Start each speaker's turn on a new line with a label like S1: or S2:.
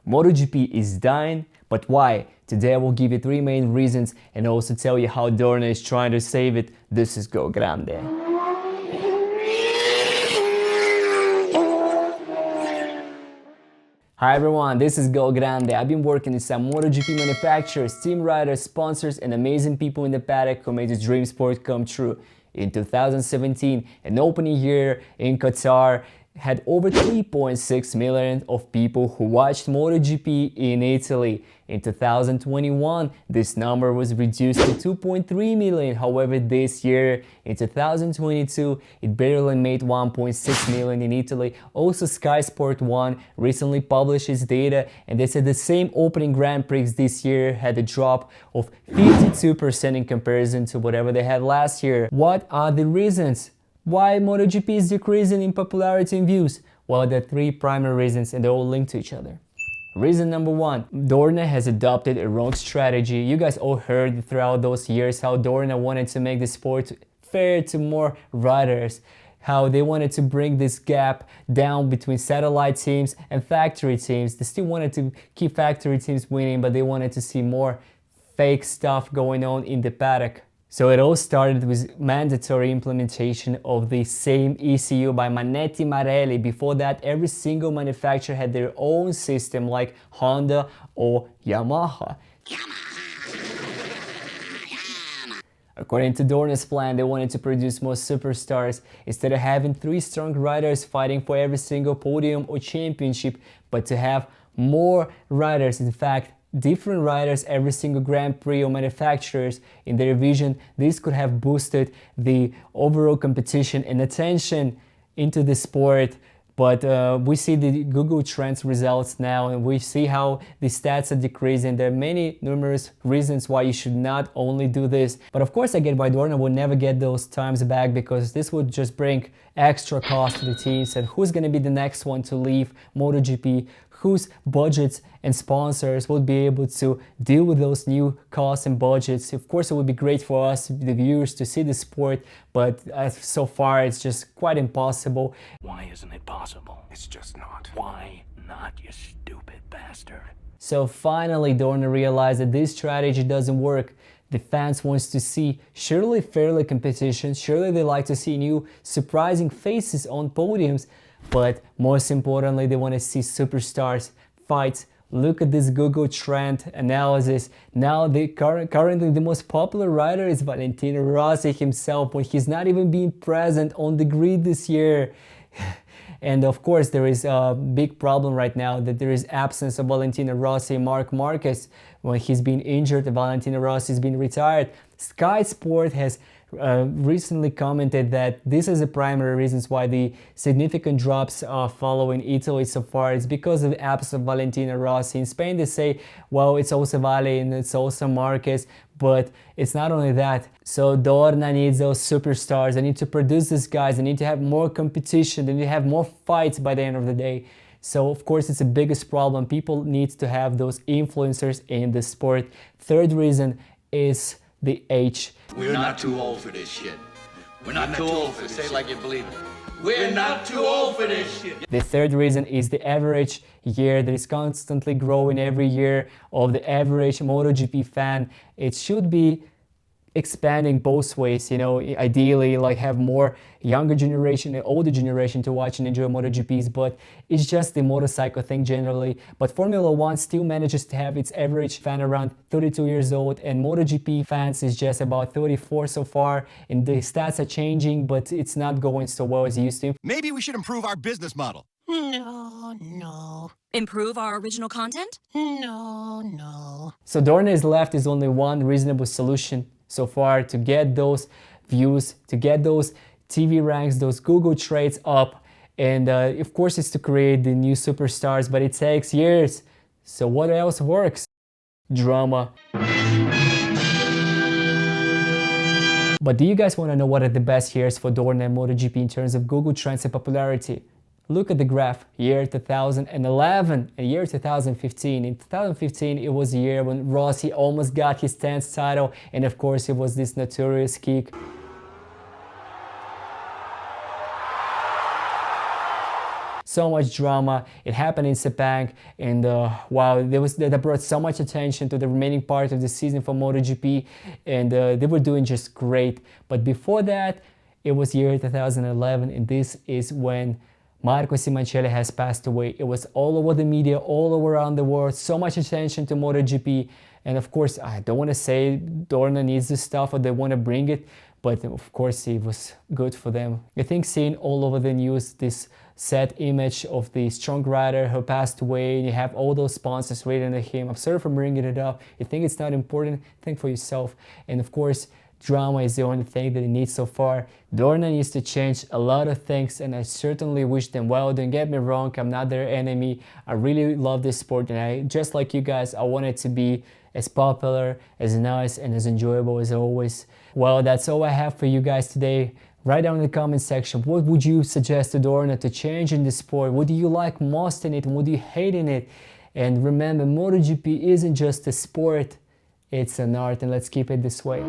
S1: MotoGP is dying, but why? Today I will give you 3 main reasons and also tell you how Dorna is trying to save it. This is Go Grande. Hi everyone, this is Go Grande. I've been working with some MotoGP manufacturers, team riders, sponsors and amazing people in the paddock who made this dream sport come true. In 2017, an opening year in Qatar had over 3.6 million of people who watched MotoGP in Italy. In 2021, this number was reduced to 2.3 million. However, this year, in 2022, it barely made 1.6 million in Italy. Also, Sky Sport 1 recently published its data, and they said the same opening Grand Prix this year had a drop of 52% in comparison to whatever they had last year. What are the reasons? Why MotoGP is decreasing in popularity and views? Well, there are 3 primary reasons and they're all linked to each other. Reason number 1, Dorna has adopted a wrong strategy. You guys all heard throughout those years how Dorna wanted to make the sport fair to more riders, how they wanted to bring this gap down between satellite teams and factory teams. They still wanted to keep factory teams winning, but they wanted to see more fake stuff going on in the paddock. So it all started with mandatory implementation of the same ECU by Manetti Marelli. Before that, every single manufacturer had their own system like Honda or Yamaha. According to Dorna's plan, they wanted to produce more superstars instead of having 3 strong riders fighting for every single podium or championship, but to have more riders. In fact, different riders every single Grand Prix or manufacturers in their vision. This could have boosted the overall competition and attention into the sport. But we see the Google Trends results now and we see how the stats are decreasing. There are numerous reasons why you should not only do this. But of course I get why Dorna will never get those times back, because this would just bring extra cost to the teams. And who's going to be the next one to leave MotoGP? Whose budgets and sponsors will be able to deal with those new costs and budgets? Of course, it would be great for us, the viewers, to see the sport, but so far it's just quite impossible.
S2: Why isn't it possible? It's just not. Why not, you stupid bastard?
S1: So finally, Dorna realized that this strategy doesn't work. The fans want to see surely fairly competition, surely they like to see new surprising faces on podiums, but most importantly, they want to see superstars, fights. Look at this Google Trend analysis. Now, currently the most popular rider is Valentino Rossi himself, when he's not even being present on the grid this year. And of course, there is a big problem right now that there is absence of Valentino Rossi and Marc Marquez. When he's been injured, Valentino Rossi has been retired. Sky Sport has recently commented that this is the primary reasons why the significant drops are following Italy so far. It's because of the absence of Valentino Rossi. In Spain they say, well, it's also Vale and it's also Marquez, but it's not only that. So Dorna needs those superstars. They need to produce these guys. They need to have more competition. They need to have more fights by the end of the day. So of course it's the biggest problem. People need to have those influencers in the sport. Third reason is the age.
S3: We're not too old for this shit. We're not too old for this shit. Say it like you believe it. We're not too old for this shit.
S1: The third reason is the average year that is constantly growing every year of the average MotoGP fan. It should be expanding both ways, you know, ideally like have more younger generation and older generation to watch and enjoy MotoGPs, but it's just the motorcycle thing generally. But Formula 1 still manages to have its average fan around 32 years old, and MotoGP fans is just about 34 so far, and the stats are changing, but it's not going so well as it used to.
S4: Maybe we should improve our business model.
S5: No. Improve our original content? No.
S1: So Dorna is left is only one reasonable solution so far to get those views, to get those TV ranks, those Google trades up, and of course it's to create the new superstars, but it takes years. So what else works? Drama. But do you guys want to know what are the best years for Dorna and MotoGP in terms of Google Trends and popularity? Look at the graph, year 2011 and year 2015. In 2015, it was a year when Rossi almost got his 10th title, and of course it was this notorious kick. so much drama. It happened in Sepang, and wow, that brought so much attention to the remaining part of the season for MotoGP, and they were doing just great. But before that, it was year 2011, and this is when Marco Simoncelli has passed away. It was all over the media, all around the world, so much attention to MotoGP. And of course, I don't want to say Dorna needs this stuff or they want to bring it, but of course it was good for them. I think seeing all over the news this sad image of the strong rider who passed away, and you have all those sponsors waiting at him. I'm sorry for bringing it up. You think it's not important? Think for yourself. And of course, drama is the only thing that it needs so far. Dorna needs to change a lot of things, and I certainly wish them well. Don't get me wrong, I'm not their enemy. I really love this sport, and I, just like you guys, I want it to be as popular, as nice, and as enjoyable as always. Well, that's all I have for you guys today. Write down in the comment section, what would you suggest to Dorna to change in the sport? What do you like most in it, and what do you hate in it? And remember, MotoGP isn't just a sport, it's an art, and let's keep it this way.